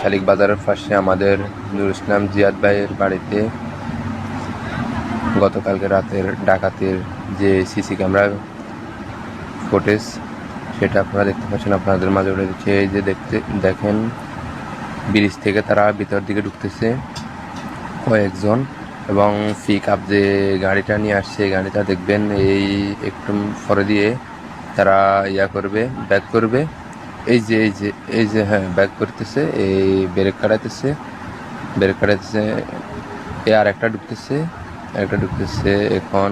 শালিক বাজারের পাশে আমাদের নুর ইসলাম জিয়াদ ভাইয়ের বাড়িতে গতকালকে রাতের ডাকাতির যে সিসি ক্যামেরা ফুটেজ সেটা আপনারা দেখতে পাচ্ছেন, আপনাদের মাঝে উঠে দিচ্ছে। এই যে দেখেন ব্রিজ থেকে তারা ভিতর দিকে ঢুকতেছে কয়েকজন, এবং পিক আপ যে গাড়িটা নিয়ে আসছে গাড়িটা দেখবেন এই একটু পরে দিয়ে তারা ব্যাক করবে। এই যে হ্যাঁ, ব্যাক করতেছে, এই ব্রেক কাটাইতেছে আর একটা ঢুকতেছে এখন।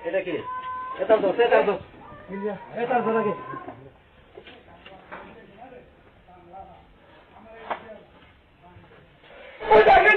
এটা কি এটা দোষ এটা দোষ নাকি ওটা কি